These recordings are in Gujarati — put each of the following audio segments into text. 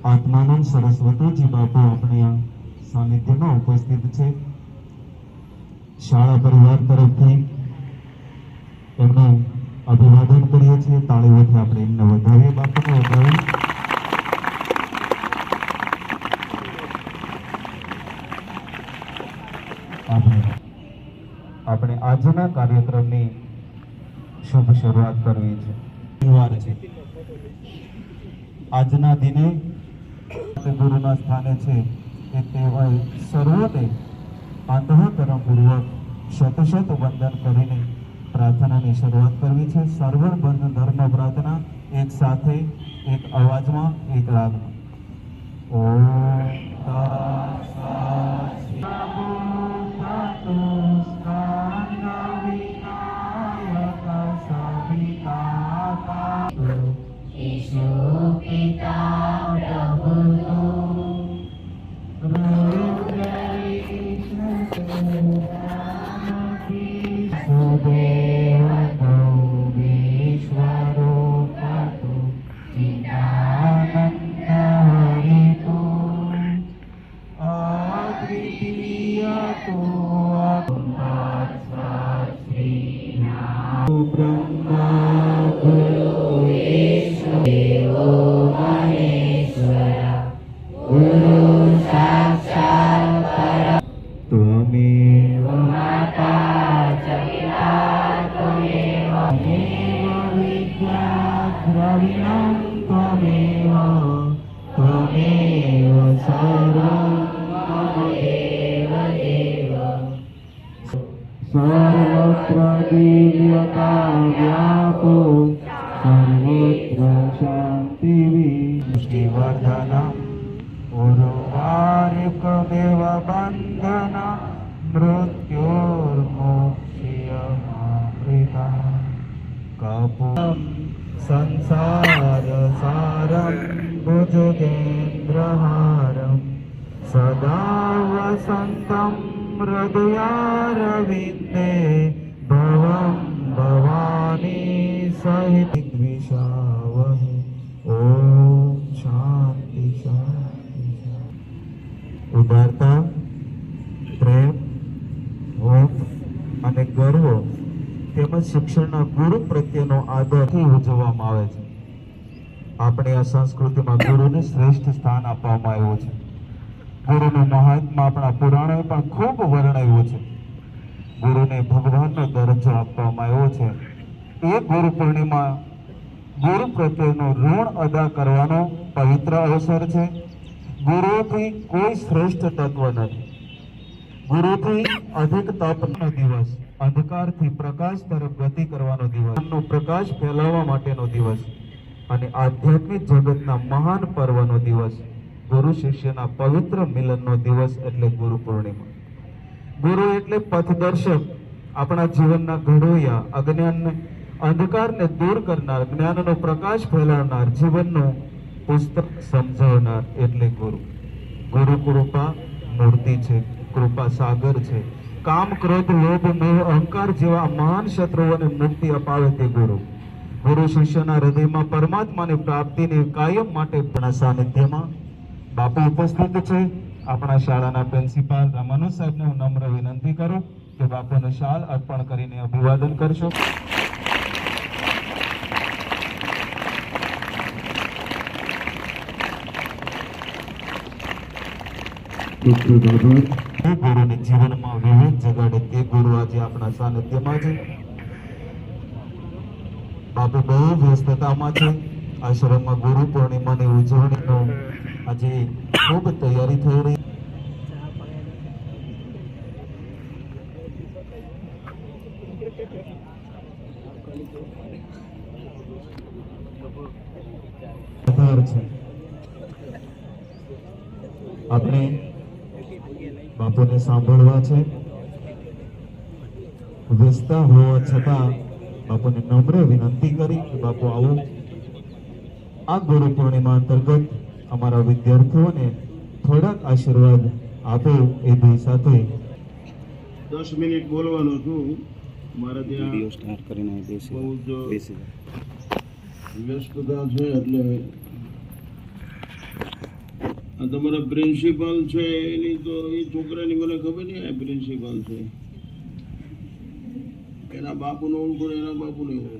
આત્માનંદ સરસ્વતીજી બાપુ આપણી સાનિધ્યમાં ઉપસ્થિત છે. શાળા પરિવાર તરફથી એમનું અભિવાદન કરીએ છીએ. તાળીઓથી આપણે એમને વધાવીએ, બાપુને વધાવીએ. આપણે આજના કાર્યક્રમની શુભ શરૂઆત કરવી છે. તહેવાર છે. આજના દિને ગુરુના સ્થાને છે એ તહેવાર સર્વોને અંતઃકરણપૂર્વક શત વંદન કરીને પ્રાર્થનાની શરૂઆત કરવી છે. સર્વબંધ ધર્મ પ્રાર્થના એક સાથે, એક અવાજમાં, એક રાગમાં. ઓમ सर्वत्र दिव्यता व्यापो सर्वत्र शांति विवर्धनम् उर्वारिकदेव बंधन मृत्योर्मोक्षयमामृता कपूरं संसार सारं भुजगेन्द्रहारं सदा वसन्तं हृदयारविन्दे भवं भवानी सहित द्विषावहे. ओम शांति शांति. ઉદારતા, પ્રેમ, હોપ અને ગર્વ તેમજ શિક્ષણના ગુરુ પ્રત્યેનો આદરથી ઉજવવામાં આવે છે. આપણે આ સંસ્કૃતિમાં ગુરુને શ્રેષ્ઠ સ્થાન આપવામાં આવ્યું છે. ગુરુનું મહાત્મા આપણા પુરાણોએ પણ ખૂબ વર્ણવ્યું છે. ગુરુને ભગવાનનો દરજ્જો આપવામાં આવ્યો છે. એ ગુરુ પૂર્ણિમા ગુરુ પ્રત્યેનું ઋણ અદા કરવાનો પવિત્ર અવસર છે. ગુરુથી કોઈ શ્રેષ્ઠ તત્વ નથી. ગુરુથી અધિક તપનો દિવસ, અંધકારથી પ્રકાશ તરફ ગતિ કરવાનો દિવસ, પ્રકાશ ફેલાવવા માટેનો દિવસ અને આધ્યાત્મિક જગતના મહાન પર્વનો દિવસ, ગુરુ શિષ્યના પવિત્ર મિલનનો દિવસ એટલે ગુરુ પૂર્ણિમા. ગુરુ એટલે પથદર્શક, આપણા જીવનના ઘડવૈયા, અજ્ઞાનને, અંધકારને દૂર કરનાર, જ્ઞાનનો પ્રકાશ ફેલાવનાર, જીવનનું પુસ્તક સમજાવનાર એટલે ગુરુ. ગુરુ કૃપા મૂર્તિ છે, કૃપા સાગર છે. કામ, ક્રોધ, લોભ, મોહ, અહંકાર જેવા મહાન શત્રુઓને મુક્તિ અપાવે તે ગુરુ. ગુરુ શિષ્યના હૃદયમાં પરમાત્માની પ્રાપ્તિની કાયમ માટે સાનિધ્યમાં બાપુ ઉપસ્થિત છે. આપણા શાળાના પ્રિન્સિપાલ રામાનુજ સાહેબને હું નમ્ર વિનંતી કરું કે બાપુને શાલ અર્પણ કરીને અભિવાદન કરશો. ગુરુને જીવનમાં વિવેક જગાડે તે ગુરુ આજે આપણા સાનિધ્યમાં છે. બાપુ બહુ વ્યસ્તતામાં છે. આશ્રમમાં ગુરુ પૂર્ણિમાની ઉજવણીનો આજે ખૂબ તૈયારી થઈ રહી. આપણે બાપુને સાંભળવા છે. વ્યસ્ત હોવા છતાં બાપુને નમ્ર વિનંતી કરી કે બાપુ આવો. આ ગુરુ પૂર્ણિમા અંતર્ગત અમારા વિદ્યાર્થીઓને થોડાક આશીર્વાદ આપો. એ બે સાથે 10 મિનિટ બોલવાનો છું. મારા ત્યાં વિડિયો સ્ટાર્ટ કરીને બહુ જ વ્યસ્તતા છે એટલે આ તમારા પ્રિન્સિપાલ છે એની તો એ છોકરાની મને ખબર નહીં આ પ્રિન્સિપાલ છે એના બાપુને ઓળખો ને એના બાપુને ઓળખો.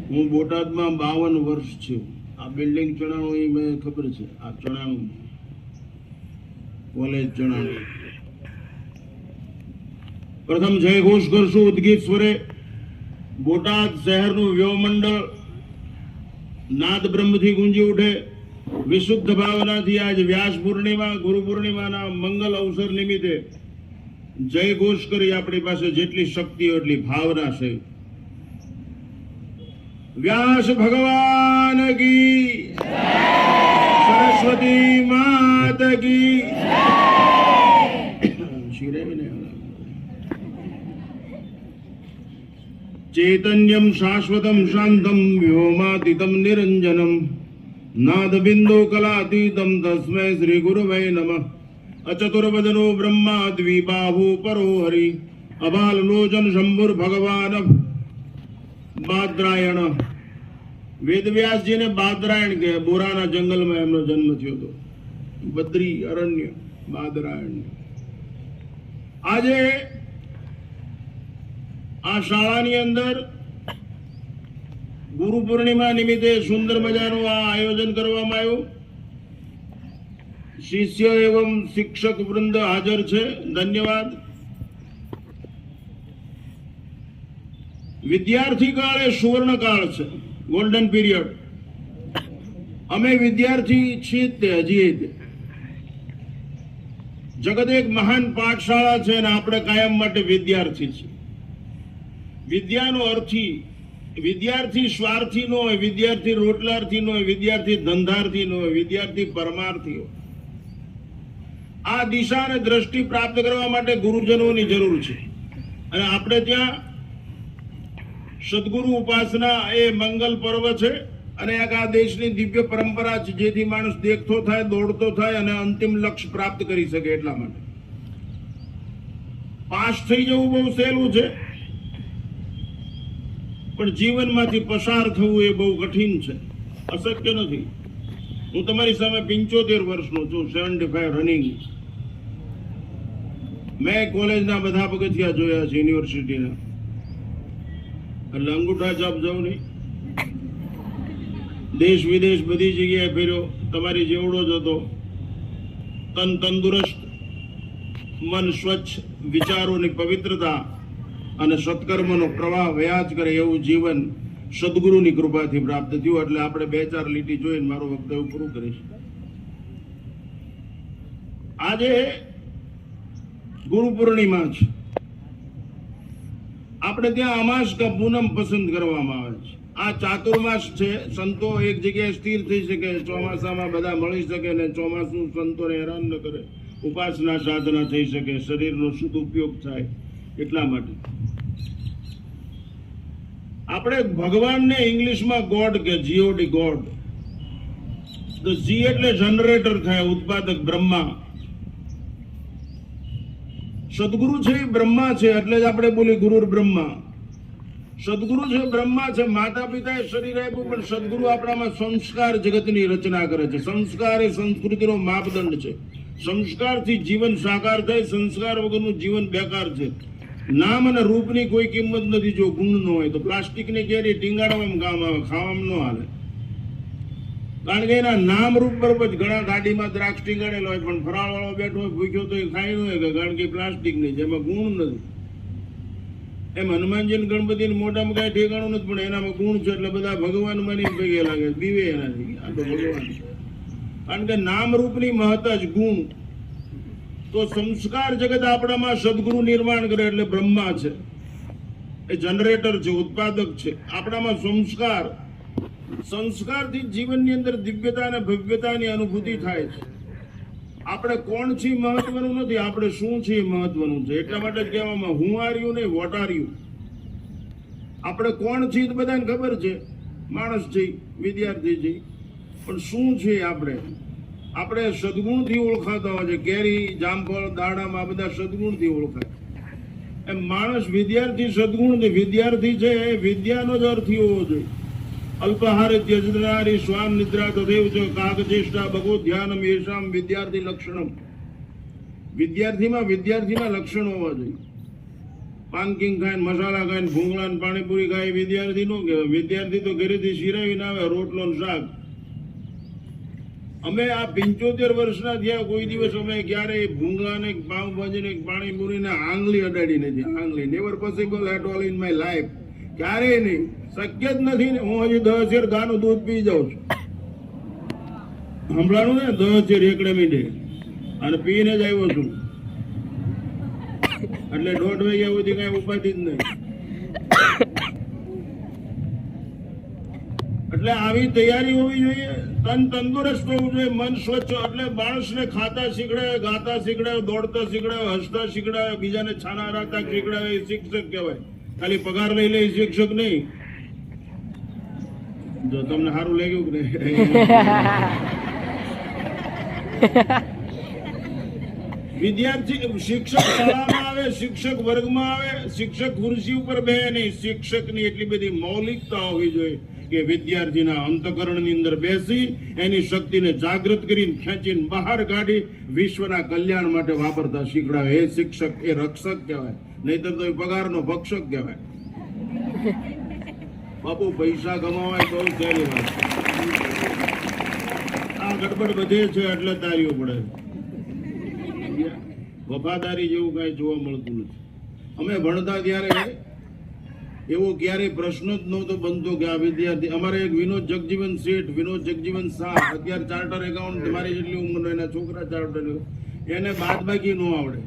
હું બોટાદમાં 52 વર્ષ છું. આ બિલ્ડિંગ ચણાણું એ મને ખબર છે. આ ચણાણું કોલેજ ચણાણું. પ્રથમ જય ઘોષ કરશું ઉદ્ગીત સ્વરે. બોટાદ શહેરનું વ્યવમંડળ નાદ બ્રહ્મથી ગુંજી ઉઠે. વિશુદ્ધ ભાવનાથી આજ વ્યાસ પૂર્ણિમા ગુરુ પૂર્ણિમાના મંગલ અવસર નિમિત્તે જય ઘોષ કરી આપણી પાસે જેટલી શક્તિ હોય એટલી ભાવના છે. વ્યાસ ભગવાન કી સરસ્વતી માત કી ચૈતન્યમ શાશ્વતમ શાંતમ વ્યોમાતીતમ નિરંજનમ નાદબિંદુ કલાતીતમ તસ્મૈ શ્રી ગુરવે નમઃ. અચતુર્વદનો બ્રહ્મા દ્વિબાહુ પરો હરિ અબાલલોચન શંભુર ભગવાન બાદરાયણ. વેદવ્યાસજીને બાદરાયણ કહે. બોરાના જંગલમાં એમનો જન્મ થયો હતો. બદ્રી અરણ્ય બાદરાયણ. આજે આ શાળાની અંદર ગુરુ પૂર્ણિમા નિમિત્તે સુંદર મજાનું આ આયોજન કરવામાં આવ્યું. શિષ્ય એવં શિક્ષક વૃંદ હાજર છે. ધન્યવાદ. વિદ્યાર્થી કાળ એ સુવર્ણ કાળ છે, ગોલ્ડન પીરિયડ. અમે વિદ્યાર્થી છીએ તે હજી તે જગત એક મહાન પાઠશાળા છે અને આપણે કાયમ માટે વિદ્યાર્થી છીએ. વિદ્યાનો અર્થી વિદ્યાર્થી સ્વાર્થી નો હોય, વિદ્યાર્થી રોટલાર્થી નો હોય, વિદ્યાર્થી ધંધાર્થી નો હોય, વિદ્યાર્થી પરમાર્થી હોય. આ દિશા અને દ્રષ્ટિ પ્રાપ્ત કરવા માટે ગુરુજનોની જરૂર છે. અને આપણે ત્યાં સદગુરુ ઉપાસના એ મંગલ પર્વ છે અને એક આ દેશની દિવ્ય પરંપરા છે, જેથી માણસ દેખતો થાય, દોડતો થાય અને અંતિમ લક્ષ્ય પ્રાપ્ત કરી શકે. એટલા માટે પાસ થઈ જવું બહુ સહેલું છે, પણ જીવનમાંથી પસાર થવું એ બહુ કઠિન છે, અશક્ય નથી. હું તમારી સામે 75 વર્ષનો છું, 75 રનિંગ. મેં કોલેજના બધા પગથિયા જોયા છે, યુનિવર્સિટીના. એટલે અંગૂઠા છાપ જાઉં નહીં. દેશ વિદેશ બધી જગ્યાએ ફેર્યો. તમારી જેવડો જ હતો. તન તંદુરસ્ત, મન સ્વચ્છ, વિચારોની પવિત્રતા અને સત્કર્મનો પ્રવાહ વયા જ કરે એવું જીવન સદગુરુની કૃપાથી પ્રાપ્ત થયું. એટલે આપણે 2-4 લીટી જોઈને મારું વક્તવ્ય પૂરું કરીશ. આજે ગુરુ પૂર્ણિમા છે. આપણે ત્યાં અમાસ કે પૂનમ પસંદ કરવામાં આવે છે. આ ચાતુર્માસ છે. સંતો એક જગ્યાએ સ્થિર થઈ શકે, ચોમાસામાં બધા મળી શકે ને ચોમાસું સંતોને હેરાન ન કરે, ઉપાસના સાધના થઈ શકે, શરીરનો શુદ્ધ ઉપયોગ થાય. એટલા માટે આપણે ભગવાનને ઇંગ્લિશમાં ગોડ કે જીઓડી ગોડ. તો જી એટલે જનરેટર થાય, ઉત્પાદક બ્રહ્મા. સદગુરુ છે એ બ્રહ્મા છે, એટલે જ આપણે બોલી ગુરુ બ્રહ્મા. સદગુરુ છે બ્રહ્મા છે. માતા પિતાએ શરીર આપ્યું, પણ સદગુરુ આપણામાં સંસ્કાર જગતની રચના કરે છે. સંસ્કાર એ સંસ્કૃતિનો માપદંડ છે. સંસ્કારથી જીવન સાકાર થાય, સંસ્કાર વગરનું જીવન બેકાર છે. નામ અને રૂપની કોઈ કિંમત નથી જો ગુણ ન હોય તો. પ્લાસ્ટિકની કેરી ટીંગાડવામાં કામ આવે, ખાવામાં ન હાલે. કારણ કે એના નામ રૂપ બરોબર જ. ઘણા ગાડીમાં દ્રાક્ષ ટીંગાડેલો હોય, પણ ફરાળ વાળો બેઠો હોય ભૂખ્યો તો એ ખાઈ ન હોય, કારણ કે પ્લાસ્ટિકની છે, એમાં ગુણ નથી. એમ હનુમાનજી ગણપતિ મોઢામાં કઈ ઠેકાણું નથી, પણ એનામાં ગુણ છે એટલે બધા ભગવાન માની ભેગે લાગે, બીવે એનાથી. આ તો ભગવાન છે. કારણ કે નામ રૂપની મહત્તા જ ગુણ. તો સંસ્કાર જગત આપણામાં સદગુરુ નિર્માણ કરે એટલે બ્રહ્મા છે, એ જનરેટર છે, ઉત્પાદક છે. આપણામાં સંસ્કાર, સંસ્કારથી જીવનની અંદર દિવ્યતા અને ભવ્યતાની અનુભૂતિ થાય છે. આપણે કોણ છીએ મહત્વનું નથી, આપણે શું છીએ મહત્વનું છે. એટલા માટે જ કહેવામાં હું આર યુ નહીં, વોટ આર યુ. આપણે કોણ છીએ તો બધાને ખબર છે, માણસ છે, વિદ્યાર્થી છે, પણ શું છે આપણે સદગુણથી ઓળખાતા હોય છે. કેરી, જામફળ, દાડમ આ બધા સદગુણથી ઓળખાય. એમ માણસ વિદ્યાર્થી સદગુણ, વિદ્યાર્થી છે એ વિદ્યાનો જ અર્થ હોવો જોઈએ. અલ્પાહાર ત્યજનારી શ્વાન નિદ્રા તદેવ ચ કાગચેષ્ટા બગો ધ્યાનમ યેષામ વિદ્યાર્થી લક્ષણમ. વિદ્યાર્થીમાં વિદ્યાર્થીના લક્ષણો હોવા જોઈએ. પાનકિંગ ખાય ને મસાલા ખાય ને ભૂંગળા ને પાણીપુરી ખાય વિદ્યાર્થી નો કહેવાય. વિદ્યાર્થી તો ઘરેથી શિરાવીને આવે રોટલો ને શાક. અમે આ 75 વર્ષના થયા કોઈ દિવસ અમે ક્યારેય ભૂંગળા ને પાવભાજી ને પાણીપુરી ને આંગળી અડાડી નથી. આંગળી never possible at all in my life. ક્યારેય નહીં, શક્ય જ નથી ને. હું હજી 10 શેર ગાનું દૂધ પી જાઉં છું. હમણાં ને 10 શેર એકડે મીઠે અને પીને જ આવ્યો છું. એટલે 1:30 વાગ્યા સુધી કઈ ઉપાધિ જ નહીં. એટલે આવી તૈયારી હોવી જોઈએ. તન તંદુરસ્ત હોવું જોઈએ, મન સ્વચ્છ. એટલે માણસને ખાતા શીખડાવે, ગાતા શીખડાવે, દોડતા શીખડાવે, હસતા શીખડાવે, બીજાને છાના રાતા શીખડાવે, એ શિક્ષક કહેવાય. ખાલી પગાર લઈ લે શિક્ષક નહીં. જો તમને સારું લાગ્યું કે નહીં? વિદ્યાર્થી શિક્ષક શાળામાં આવે, શિક્ષક વર્ગમાં આવે, શિક્ષક ખુરશી ઉપર બેહે નહીં. શિક્ષકની એટલી બધી મૌલિકતા હોવી જોઈએ કે વિદ્યાર્થીના અંતઃકરણની અંદર બેસી એની શક્તિને જાગૃત કરીને ખેંચીને બહાર કાઢી વિશ્વના કલ્યાણ માટે વાપરતા શીખડાવે. એ શિક્ષક, એ રક્ષક કહેવાય. નહીતર તો એ પગારનો ભક્ષક કહેવાય. બાપુ પૈસા કમાવાય બહુ સહેલી વાત. આ ગડબડ બધે છે એટલે તારીઓ પડે. વફાદારી જેવું કઈ જોવા મળતું નથી. અમે ભણતા ત્યારે એવો ક્યારેય પ્રશ્ન જ નહોતો બનતો કે આ વિદ્યાર્થી. અમારે એક વિનોદ જગજીવન શેઠ, વિનોદ જગજીવન શાહ, અત્યારે ચાર્ટર એકાઉન્ટ, મારી જેટલી ઉંમરનો, એના છોકરા ચાર્ટર, એને બાદ બાકી ન આવડે.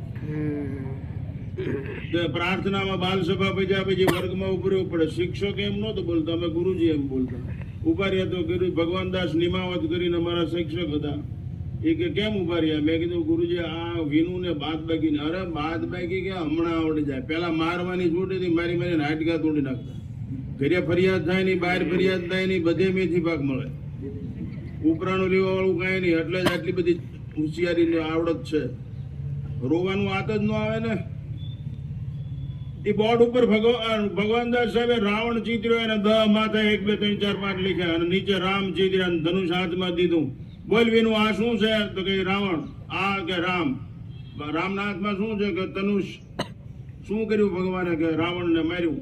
પ્રાર્થનામાં બાલ સભા પછી વર્ગમાં ઉભરવું પડે. શિક્ષક એમ નહોતો બોલતો, અમે ગુરુજી એમ બોલતા. ઉભા રહ્યા તો ભગવાનદાસ નિમાવત કરીને અમારા શિક્ષક હતા. એ કે કેમ ઉભા રહ્યા? મેં કીધું ગુરુજી આ વિનુ ને બાદ બાકી. અરે બાદ બાકી કે હમણાં આવડી જાય. પેલા મારવાની છૂટી હતી, મારી મારી હાડકા તોડી નાખતા. ઘરે ફરિયાદ થાય નહીં, બહાર ફરિયાદ થાય નહીં, બધે મેથી પાક મળે. ઉપરાણું લેવા વાળું કઈ નહીં. એટલે જ આટલી બધી હોશિયારી આવડત છે. રોવાનું આત જ ન આવે ને. એ બોર્ડ ઉપર ભગવાનદાસ સાહેબે રાવણ ચિત્ર્યો, એને 10 માથા 1 2 3 4 5 લખ્યા અને નીચે રામ ચિત્ર્યા, ધનુષ હાથમાં દીધું. બોલ વિનુ આ શું છે? તો કે રાવણ. આ કે રામ. રામના હાથમાં શું છે? કે ધનુષ. શું કર્યું ભગવાને? કે રાવણને માર્યું.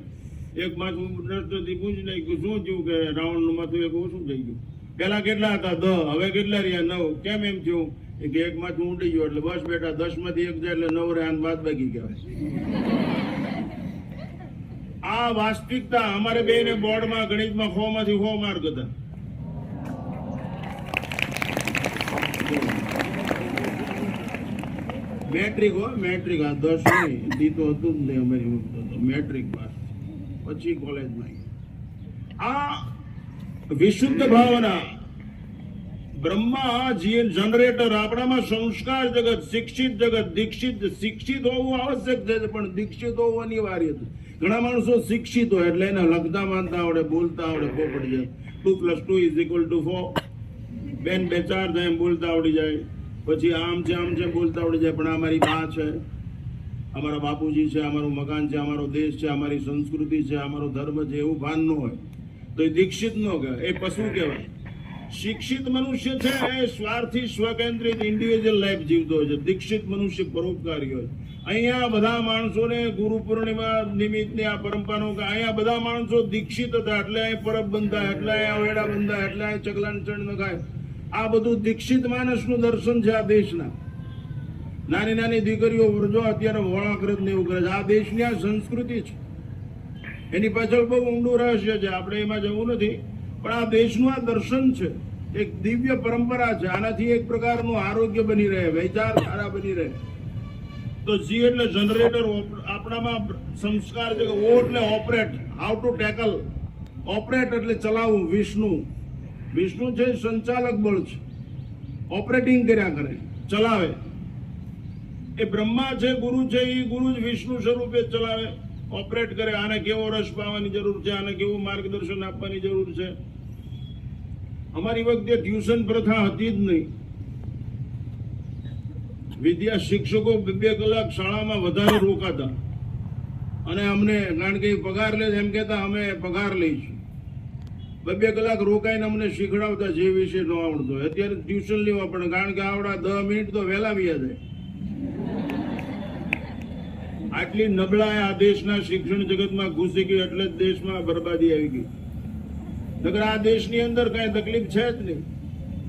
એક માથું દ્રષ્ટિથી પૂછી નાખ્યું, શું થયું? કે રાવણનું માથું એક ઓછું થઈ ગયું. પેલા કેટલા હતા? 10, હવે કેટલા રહ્યા? 9. કેમ એમ થયું? કે એક માથું ઊંડી ગયું એટલે બસ બેટા 10 માંથી 1 જાય એટલે 9 રહે. આને બાદ બાકી કહેવાય. આ વાસ્તવિકતા. અમારે બેને બોર્ડમાં ગણિતમાં 100 માંથી 100 માર્ક હતા. મેટ્રિક હો, મેટ્રિક. આ 10 નહીં, દી તો હતું જ નહીં અમારી વખતે. મેટ્રિક પાસ, પછી કોલેજમાં. આ વિશુદ્ધ ભાવના, બ્રહ્મા જનરેટર. આપણામાં સંસ્કાર જગત, શિક્ષિત જગત, દીક્ષિત. શિક્ષિત હોવું આવશ્યક છે પણ દીક્ષિત હોવું અનિવાર્ય છે. ઘણા માણસો શિક્ષિત હોય એટલે એને લખતા માનતા આવડે, બોલતા આવડે, પોપડી જાય. 2 + 2 = 4. બેન 2 4 થાય એમ બોલતા આવડી જાય. પછી આમ છે બોલતા આવડી જાય. પણ આ મારી બા છે, અમારા બાપુજી છે, અમારું મકાન છે, અમારો દેશ છે, અમારી સંસ્કૃતિ છે, અમારો ધર્મ છે, એવું ભાન ન હોય તો એ દીક્ષિત ન કહેવાય, એ પશુ કહેવાય. શિક્ષિત મનુષ્ય છે એ સ્વાર્થી, સ્વકેન્દ્રિત, ઇન્ડિવિજ્યુઅલ લાઈફ જીવતો હોય છે. દીક્ષિત મનુષ્ય પરોપકારી હોય. અહીંયા બધા માણસોને ગુરુ પૂર્ણિમા નિમિત્તે આ પરંપરાનો અહીંયા બધા માણસો દીક્ષિત હતા એટલે અહીં પરબ બંધાય, એટલે અહીંયા વેડા બંધાય, એટલે અહીં ચકલાન ચણ નખાય. આ બધું દીક્ષિત માણસનું દર્શન છે આ દેશના. નાની નાની દીકરીઓ જો અત્યારે વળાકરત ને એવું કરે છે. આ દેશની આ સંસ્કૃતિ છે. એની પાછળ બહુ ઊંડું રહસ્ય છે, આપણે એમાં જવું નથી. પણ આ દેશનું આ દર્શન છે, એક દિવ્ય પરંપરા છે. આનાથી એક પ્રકારનું આરોગ્ય બની રહે, વિચાર સારા બની રહે. તો જી એટલે જનરેટર. આપણામાં સંસ્કાર છે કે ઓ એટલે operate, how to tackle. Operate એટલે ચલાવવું. વિષ્ણુ છે સંચાલક બળ છે, ઓપરેટિંગ કર્યા કરે, ચલાવે. એ બ્રહ્મા છે, ગુરુ છે, એ ગુરુ જ વિષ્ણુ સ્વરૂપે ચલાવે, ઓપરેટ કરે. આને કેવો રસ પાવાની જરૂર છે, આને કેવું માર્ગદર્શન આપવાની જરૂર છે. અમારી વખતે ટ્યુશન પ્રથા હતી જ નહીં. વિદ્યા શિક્ષકો 2 કલાક શાળામાં વધારે રોકાતા અને અમને, કારણ કે પગાર લે એમ કહેતા અમે પગાર લઈશું. 2 કલાક રોકાઈને અમને શીખડાવતા જે વિષય ન આવડતો હોય. અત્યારે ટ્યુશન લેવા પડે, કારણ કે આવડા 10 મિનિટ તો વહેલા વ્યા જાય. આટલી નબળાઈ આ દેશના શિક્ષણ જગતમાં ઘૂસી ગઈ એટલે જ દેશમાં બરબાદી આવી ગઈ. નકર આ દેશની અંદર કઈ તકલીફ છે જ નહીં.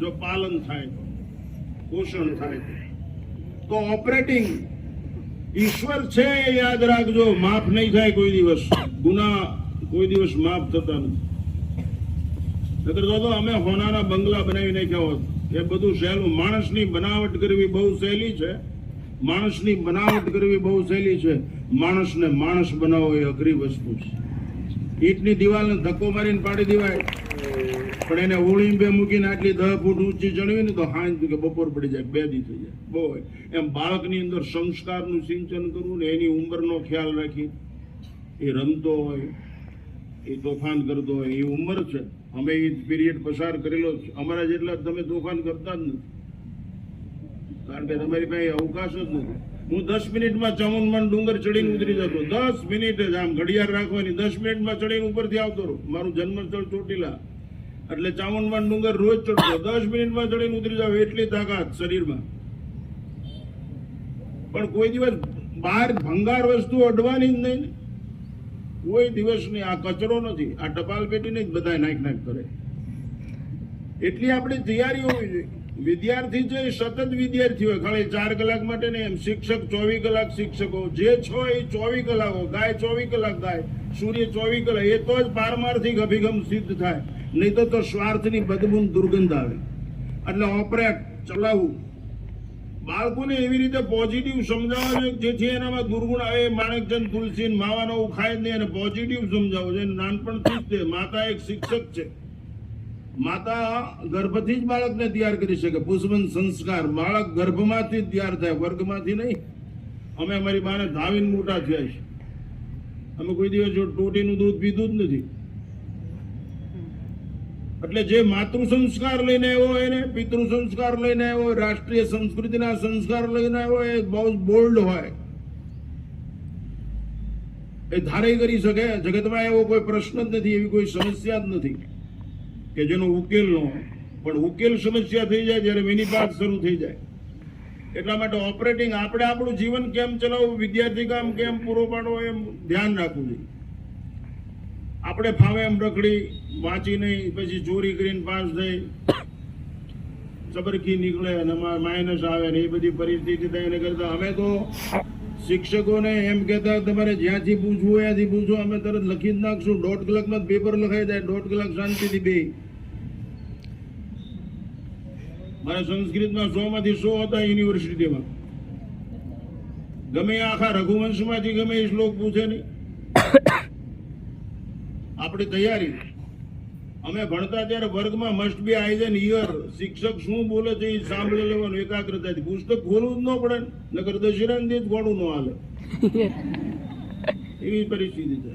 જો પાલન થાય તો, પોષણ થાય તો ઓપરેટિંગ ઈશ્વર છે એ યાદ રાખજો. માફ નહીં થાય કોઈ દિવસ, ગુના કોઈ દિવસ માફ થતા નથી. નકર તો અમે હોનાના બંગલા બનાવી નાખ્યા હોત. એ બધું સહેલું. માણસની બનાવટ કરવી બહુ સહેલી છે. માણસની બનાવટ કરવી બહુ સહેલી છે. માણસને માણસ બનાવવો એ અઘરી વસ્તુ છે. ઈંટની દિવાલને ધક્કો મારીને પાડી દેવાય, પણ એને ઓળી બે મૂકીને આટલી 10 ફૂટ ઊંચી ચડવી ને તો હાંજ કે બપોર પડી જાય, 2 દી થઈ જાય. બહુ એમ બાળકની અંદર સંસ્કારનું સિંચન કરવું ને એની ઉંમરનો ખ્યાલ રાખી. એ રમતો હોય, એ તોફાન કરતો હોય, એ ઉંમર છે. અમે એ પીરિયડ પસાર કરેલો છે. અમારા જેટલા તમે તોફાન કરતા જ નથી, કારણ કે તમારી પાસે અવકાશ જ નથી. હું 10 મિનિટમાં ચામુંડમાં ડુંગર ચડીને ઉતરી જતો. 10 મિનિટ જ આમ ઘડિયાળ રાખવાની, 10 મિનિટમાં ચડીને ઉપરથી આવતો રહું. મારું જન્મસ્થળ ચોટીલા એટલે ચામુંડમાં ડુંગર રોજ ચડતો. 10 મિનિટમાં ચડીને ઉતરી જાવ, એટલી તાકાત શરીરમાં. પણ કોઈ દિવસ બહાર ભંગાર વસ્તુ અડવાની જ નહીં, કોઈ દિવસ નહીં. આ કચરો નથી, આ ટપાલ પેટી નહીં, બધા નાખ કરે. એટલી આપણી તૈયારી હોવી જોઈએ. વિદ્યાર્થી છે એ સતત વિદ્યાર્થી હોય, ખાલી 4 કલાક માટે નહીં. એમ શિક્ષક 24 કલાક શિક્ષકો જે છો એ 24 કલાકો ગાય, 24 કલાક ગાય, સૂર્ય 24 કલાક. એ તો જ પારમાર્થિક અભિગમ સિદ્ધ થાય, નહીં તો સ્વાર્થની બદબૂન દુર્ગંધ આવે. એટલે ઓપરેટ ચલાવવું, બાળકોને એવી રીતે પોઝિટિવ સમજાવવા જોઈએ જેથી એનામાં દુર્ગુણ આવે. માણેકચંદ તુલસી માવાનો ખાય જ નહીં, અને પોઝિટિવ સમજાવવું જોઈએ નાનપણથી જ. માતા એક શિક્ષક છે. માતા ગર્ભથી જ બાળકને તૈયાર કરી શકે. પુષ્પન સંસ્કાર બાળક ગર્ભમાંથી જ તૈયાર થાય, વર્ગમાંથી નહીં. અમે અમારી બાને ધાવીને મોટા થયા છે. અમે કોઈ દિવસ ટોટીનું દૂધ પીધું જ નથી. એટલે જે માતૃ સંસ્કાર લઈને આવ્યો એને પિતૃ સંસ્કાર લઈને આવ્યો, રાષ્ટ્રીય સંસ્કૃતિના સંસ્કાર લઈને આવ્યો, એ બહુ બોલ્ડ હોય. એ ધારે કરી શકે. જગતમાં એવો કોઈ પ્રશ્ન જ નથી, એવી કોઈ સમસ્યા જ નથી કે જેનો ઉકેલ ન હોય. પણ ઉકેલ સમસ્યા થઈ જાય જ્યારે મિનિપાત શરૂ થઈ જાય. એટલા માટે ઓપરેટિંગ આપણે આપણું જીવન કેમ ચલાવવું, વિદ્યાર્થી કામ કેમ પૂરો પાડવો, એમ ધ્યાન રાખવું જોઈએ. આપણે ફાવે એમ રખડી વાંચી નહીં, પછી ચોરી કરીને પાસ થઈ, ચબરકી નીકળે અને માઇનસ આવે ને એ બધી પરિસ્થિતિ થાય. એને કરતા અમે તો શિક્ષકોને એમ કહેતા તમારે જ્યાંથી પૂછવું ત્યાંથી પૂછો, અમે તરત લખી જ નાખશું. 1.5 કલાકમાં પેપર લખાઈ જાય, 1.5 કલાક શાંતિથી બે. મારા સંસ્કૃતમાં 100 માંથી 100 હતા યુનિવર્સિટીમાં. ગમે આખા રઘુવંશમાંથી ગમે એ શ્લોક પૂછે નહીં. આપણી તૈયારી. અમે ભણતા ત્યારે વર્ગમાં મસ્ટ બી આઈઝ એન ઈયર. શિક્ષક શું બોલે છે એ સાંભળી લેવાનું એકાગ્રતાથી. પુસ્તક ખોલવું જ ન પડે, નકર દશરાનથી જ ઘોડું ન હાલે. એવી પરિસ્થિતિ છે.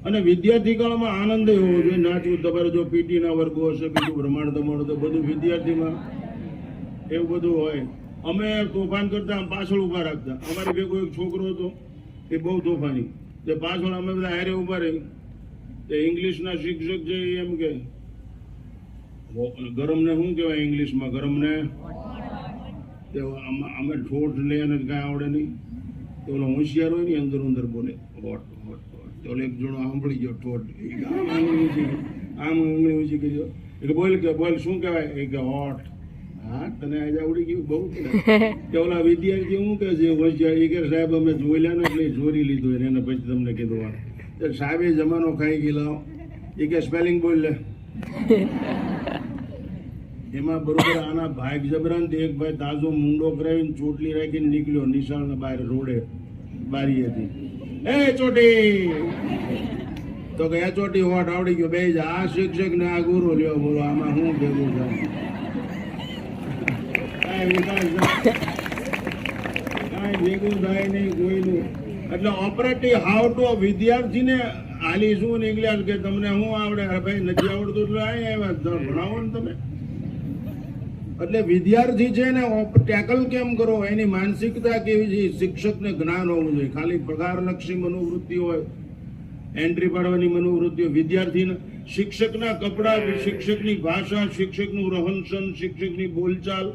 અને વિદ્યાર્થી કાળમાં આનંદ હોવો જોઈએ. નાચવું, તમારે જો પીટી ના વર્ગો હશે, બીજું બ્રહ્માંડ તમારું, તો બધું વિદ્યાર્થીમાં એવું બધું હોય. અમે તોફાન કરતા આમ પાછળ ઉભા રાખતા. અમારી ભેગો એક છોકરો હતો, એ બહુ તોફાની. તે પાછળ અમે બધા હારે ઉભા રહી. ઇંગ્લિશના શિક્ષક છે એમ કે ગરમને શું કહેવાય ઇંગ્લિશમાં? ગરમને અમે ઠોઠ લે અને કાંઈ આવડે નહીં. તો ઓલો હોશિયાર હોય ને અંદર અંદર બોલે હોટ હોટ હોટ. તો એક જણો સાંભળી ગયો ઠોઠ, આમ ઉંગળી ઊંચી કરી. કે બોલ શું કહેવાય? એ કે હોટ. હા, તને આજે આવડી ગયું બહુ. કે ઓલા વિદ્યાર્થી શું કહે છે હોશિયાર? એ કે સાહેબ અમે જોયેલા ને એટલે ચોરી લીધું એને પછી તમને કીધું. સાહેબ એ જમાનો ખાઈ ગયેલો. એ કે સ્પેલિંગ બોલ લે. એમાં બરોબર આના ભાગ જબરાન. એક ભાઈ તાજો મુંડો કરાવીને ચોટલી રાખીને નીકળ્યો નિશાળના બહાર રોડે બારી હતી. એ ચોટી તો કે આ ચોટી હોટ આવડી ગયો. બે આ શિક્ષક ને આ ગુરુ લ્યો, બોલો આમાં શું ભેગું થાય? કાંઈ વિકાસ કાંઈ ભેગું થાય નહીં કોઈનું. એટલે ઓપરેટિવ હાઉ ટુ વિદ્યાર્થીને હાલીશું નીકળ્યા કે તમને શું આવડે? ભાઈ નથી આવડતું એટલે આવ્યા ભણાવો ને તમે. એટલે વિદ્યાર્થી છે ને ટેકલ કેમ કરો, એની માનસિકતા કેવી છે, શિક્ષકને જ્ઞાન હોવું જોઈએ. ખાલી પગારલક્ષી મનોવૃત્તિ હોય એન્ટ્રી પાડવાની મનોવૃત્તિઓ, વિદ્યાર્થીના શિક્ષકના કપડાં, શિક્ષકની ભાષા, શિક્ષકનું રહન સહન, શિક્ષકની બોલચાલ,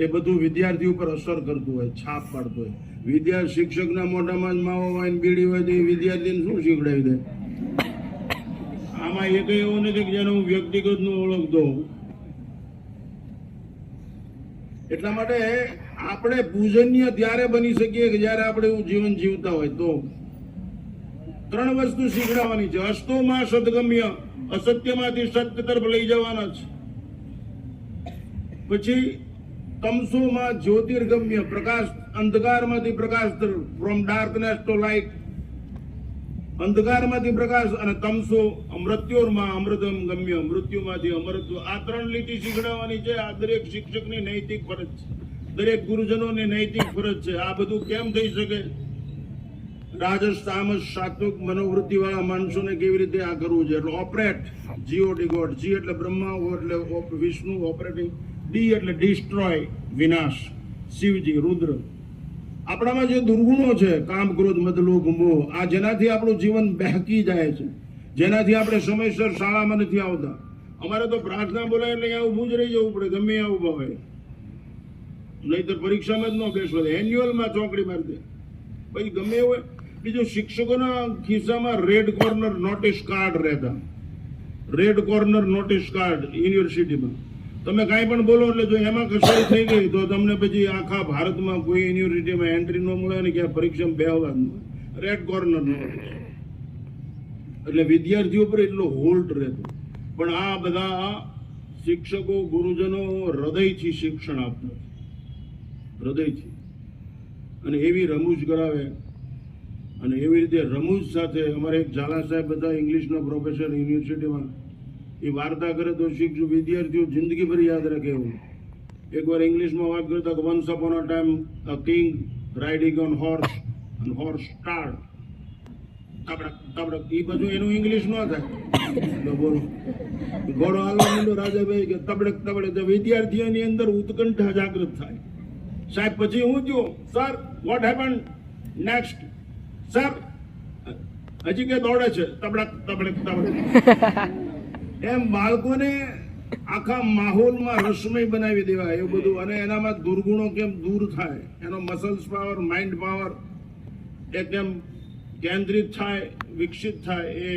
એ બધું વિદ્યાર્થી ઉપર અસર કરતું હોય, છાપ પાડતું હોય. શિક્ષકના મોઢામાં જ માવો હોય ને બીડી હોય તો એ વિદ્યાર્થીને શું શીખડાવી દે? આમાં એક એવું નથી કે જેને હું વ્યક્તિગત નું ઓળખતો હોઉં. એટલા માટે આપણે પૂજનીય ત્યારે બની શકીએ કે જ્યારે આપણે એવું જીવન જીવતા હોય. તો 3 વસ્તુ શીખડાવવાની છે. અસ્તોમાં સદગમ્ય, અસત્યમાંથી સત્ય તરફ લઈ જવાના છે. પછી તમસોમાં જ્યોતિર્ગમ્ય, પ્રકાશ, અંધકારમાંથી પ્રકાશ તરફ, ફ્રોમ ડાર્કનેસ ટુ લાઇટ, અંધકારમાંથી પ્રકાશ. અને તમસો મૃત્યોર્માં અમૃતમ ગમ્ય, મૃત્યુમાંથી અમૃત્વ. આ 3 લીટી શીખડાવવાની છે. આ દરેક શિક્ષકની નૈતિક ફરજ છે, દરેક ગુરુજનોની નૈતિક ફરજ છે. આ બધું કેમ થઈ શકે? રાજસ, તામસ, સાત્વિક મનોવૃત્તિ વાળા માણસોને કેવી રીતે આ કરવું છે? એટલે ઓપરેટ, જીઓટી ગોડ. જી એટલે બ્રહ્મા, ઓ એટલે વિષ્ણુ, ઓપરેટિંગ. ડી એટલે ડિસ્ટ્રોય, વિનાશ, શિવજી, રુદ્ર. આપણામાં જે દુર્ગુણો છે, કામ, ક્રોધ, મદ, લોભ, મોહ, આ જેનાથી આપણું જીવન બહેકી જાય છે, જેનાથી આપણે સમયસર શાળામાં નથી આવતા. અમારે તો પ્રાર્થના બોલાય એટલે અહીંયા ઊભું જ રહી જવું પડે, ગમે ત્યાં ઊભા હોય, નહીતર પરીક્ષામાં જ ન બેસવા દે, એન્યુઅલમાં ચોકડી મારી દે. પછી ગમે એવું. બીજું, શિક્ષકોના ખિસ્સામાં રેડ કોર્નર નોટિસ કાર્ડ રહેતા. રેડ કોર્નર નોટિસ કાર્ડ યુનિવર્સિટીમાં. તમે કાંઈ પણ બોલો એટલે જો એમાં કસોટી થઈ ગઈ તો તમને પછી આખા ભારતમાં કોઈ યુનિવર્સિટીમાં એન્ટ્રી ન મળે ને ક્યાં પરીક્ષામાં બેહવા જ ન મળે. Red corner notice. એટલે વિદ્યાર્થીઓ પર એટલો હોલ્ડ રહેતો. પણ આ બધા શિક્ષકો, ગુરુજનો હૃદયથી શિક્ષણ આપતા, હૃદયથી. અને એવી રમૂજ કરાવે. અને એવી રીતે રમૂજ સાથે અમારે એક ઝાલા સાહેબ હતા, ઇંગ્લિશના પ્રોફેસર યુનિવર્સિટીમાં, એ વાર્તા કરે તો શિક્ષક વિદ્યાર્થીઓ જિંદગીભર યાદ રાખે એવું. એકવાર ઇંગ્લિશમાં વાત કરતા કે once upon a time a king riding on horse અને હોર્સ સ્ટાર્ડ. તબડક તબડક. એ બધું એનું ઇંગ્લિશ ન થાય. એટલે બોલો, ઘોડો હાલવા માંડ્યો, રાજાભાઈ કે તબડક તબડક. વિદ્યાર્થીઓની અંદર ઉત્કંઠા જાગૃત થાય. સાહેબ પછી હું થયું? Sir, what happen next? Sir, હજી કે દોડે છે, તબડક તબડક તબડક. એમ બાળકોને આખા માહોલમાં રસમય બનાવી દેવાય એવું બધું. અને એનામાં દુર્ગુણો કેમ દૂર થાય, એનો મસલ્સ પાવર, માઇન્ડ પાવર એ કેમ કેન્દ્રિત થાય, વિકસિત થાય. એ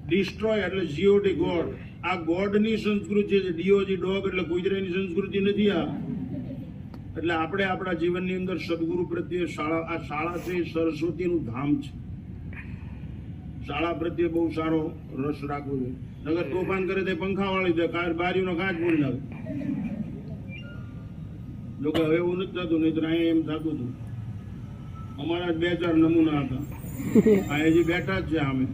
ડિસ્ટ્રોય એટલે જીઓટી ગોડ. આ ગોડની સંસ્કૃતિ છે. ડીઓજી ડોગ એટલે ગુજરાતની સંસ્કૃતિ નથી આ. એટલે આપણે આપણા જીવનની અંદર સદગુરુ પ્રત્યે આ શાળા છે એ સરસ્વતીનું ધામ છે. શાળા પ્રત્યે બહુ સારો રસ રાખવો જોઈએ. નગર તોફાન કરે તે પંખા વાળી દે, બારીનો કાચ ફોડી નાખે. જોકે હવે એવું નથી થતું, નહીં તો અહીંયા એમ થતું હતું. અમારા 2-4 નમૂના હતા. આ હજી બેઠા જ છે અમે.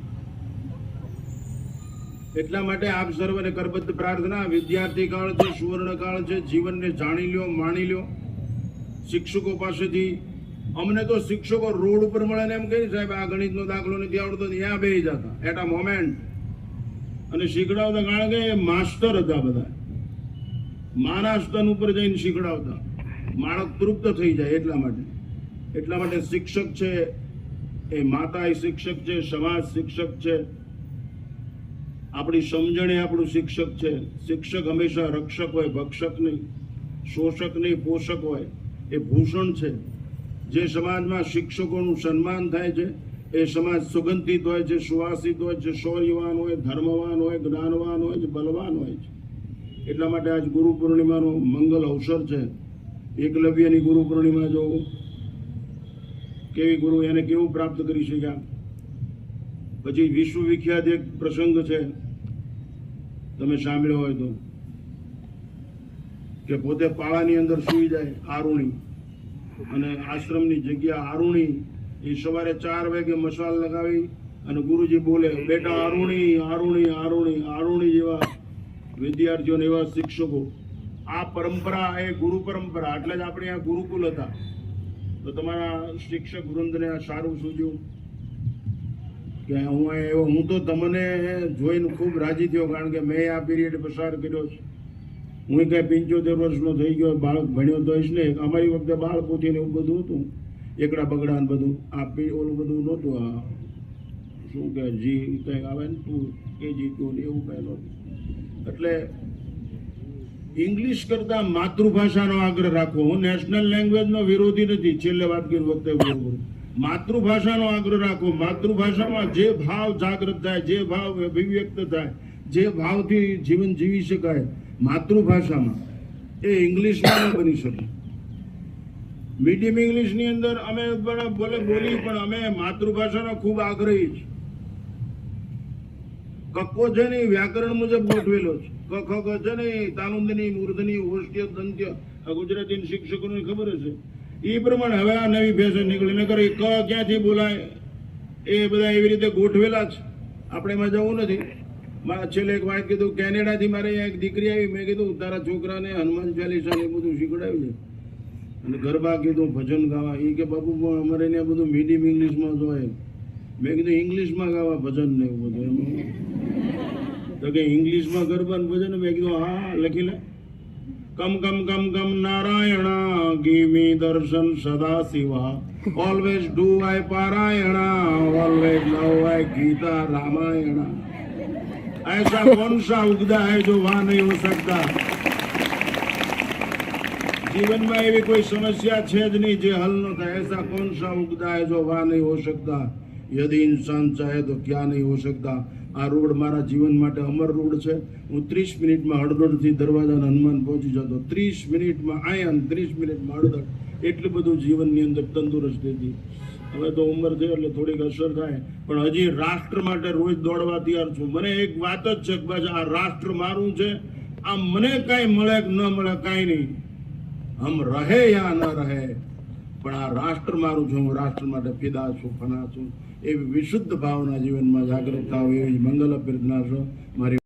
એટલા માટે આપ સર્વને કરબદ્ધ પ્રાર્થના. વિદ્યાર્થી કાળ છે, સુવર્ણ કાળ છે. જીવનને જાણી લ્યો, માણી લ્યો. શિક્ષકો પાસેથી અમને તો શિક્ષકો રોડ ઉપર મળે ને એમ કહી, સાહેબ આ ગણિતનો દાખલો નથી આવડતો, ત્યાં બેસી જતા એટ અ મોમેન્ટ અને શીખડાવતા. કારણ કે માસ્ટર હતા બધા, માના સ્તન ઉપર જઈને શીખડાવતા. બાળક તૃપ્ત થઈ જાય એટલા માટે શિક્ષક છે એ માતા શિક્ષક છે, સમાજ શિક્ષક છે, આપણી સમજણ એ આપણું શિક્ષક છે. શિક્ષક હંમેશા રક્ષક હોય, ભક્ષક નહીં, શોષક નહીં, પોષક હોય. એ ભૂષણ છે. જે સમાજમાં શિક્ષકોનું સન્માન થાય છે એ સમાજ સુગંધિત હોય છે, સુવાસિત હોય છે, શૌર્યવાન હોય, ધર્મવાન હોય, જ્ઞાનવાન હોય છે, બલવાન હોય છે. એટલા માટે આજ ગુરુ પૂર્ણિમાનો મંગલ અવસર છે. એકલવ્યની ગુરુ પૂર્ણિમા જો કેવી ગુરુ એને કેવું પ્રાપ્ત કરી શક્યા. પછી વિશ્વ વિખ્યાત એક પ્રસંગ છે, તમે સાંભળ્યો હોય તો, કે પોતે પાળાની અંદર સૂઈ જાય આરુણી, અને આશ્રમની જગ્યા આરુણી. એ સવારે 4 વાગે મસાલ લગાવી અને ગુરુજી બોલે, બેટા આરુણી આરુણી આરુણી. આરુણી જેવા વિદ્યાર્થીઓને, એવા શિક્ષકો. આ પરંપરા એ ગુરુ પરંપરા. એટલે જ આપણે આ ગુરુકુલ હતા. તો તમારા શિક્ષક વૃંદને આ સારું સૂજ્યું કે હું તો તમને જોઈને ખૂબ રાજી થયો, કારણ કે મેં આ પીરિયડ પસાર કર્યો છે. હું કઈ 75 વર્ષનો થઈ ગયો, બાળક ભણ્યો તો જ નહીં. અમારી વખતે બાળકોથી ને એવું બધું હતું, એકડા બગડા ને બધું. આ ઓલું બધું નહોતું. આ શું કે જી કંઈક આવે ને તું કે જી તું ને એવું કંઈ નહોતું. એટલે ઇંગ્લિશ કરતા માતૃભાષાનો આગ્રહ રાખવો. હું નેશનલ લેંગ્વેજનો વિરોધી નથી, છેલ્લે વાત કરી વખતે બોલું. માતૃભાષાનો આગ્રહ રાખવો. માતૃભાષામાં જે ભાવ જાગૃત થાય, જે ભાવ અભિવ્યક્ત થાય, જે ભાવથી જીવન જીવી શકાય માતૃભાષામાં, એ ઇંગ્લિશમાં ન બની શકે. મીડિયમ ઇંગ્લિશની અંદર અમે ભલે બોલી, પણ અમે માતૃભાષાનો ખૂબ આગ્રહી છે. કક્કો છે ને એ વ્યાકરણ મુજબ ગોઠવેલો છે. ક ખ ગ છે ને તાલુંદની મૂર્ધની ઓષ્ટ્ય દંત્ય આ ગુજરાતી શિક્ષકોને ખબર હશે. એ પ્રમાણે હવે આ નવી ફેશન નીકળી. નકર એ ક ક્યાંથી બોલાય એ બધા એવી રીતે ગોઠવેલા છે. આપણે એમાં જવું નથી. મારા છેલ્લે એક વાત કીધું, કેનેડાથી મારે અહીંયા એક દીકરી આવી. મેં કીધું તારા છોકરાને હનુમાન ચાલીસા એ બધું શીખડાવ્યું છે અને ગરબા કીધું, ભજન ગાવા. એ કે બાપુ અમારે ત્યાં બધું મીડિયમ ઇંગ્લિશમાં જ હોય. મેં કીધું ઇંગ્લિશમાં ગાવા ભજન ને એવું બધું. એમાં તો કે ઇંગ્લિશમાં ગરબા ને ભજન. મેં કીધું હા લખી લે. કમ કમ કમ કમ Narayana give me darshan Sada Shiva always do I parayana always love I Gita Ramayana ऐसा कौन सा उगदा है जो वहां नहीं हो सकता. जीवन में एवी कोई समस्या है ज नहीं जो हल न था. ऐसा कौन सा उगदा है जो वहां नहीं हो सकता. यदि इंसान चाहे तो क्या नहीं हो सकता. આ રોડ મારા જીવન માટે અમર રોડ છે. હું 30 મિનિટમાં હળદળથી દરવાજાના હનુમાન પહોંચી જતો. 30 મિનિટમાં આયા, 30 મિનિટમાં હળદળ. એટલું બધું જીવનની અંદર તંદુરસ્તી હતી. હવે તો ઉંમર થઈ એટલે થોડીક અસર થાય, પણ હજી રાષ્ટ્ર માટે રોજ દોડવા તૈયાર છું. મને એક વાત જ છે કે બસ આ રાષ્ટ્ર મારું છે. આ મને કાંઈ મળે કે ન મળે કાંઈ નહીં, હમ રહે યા ન રહે, પણ આ રાષ્ટ્ર મારું છું. હું રાષ્ટ્ર માટે ફિદા છું, ફના છું. એવી વિશુદ્ધ ભાવના જીવનમાં જાગૃત થાવ એવી મંગલ અભ્યર્થના છે મારી.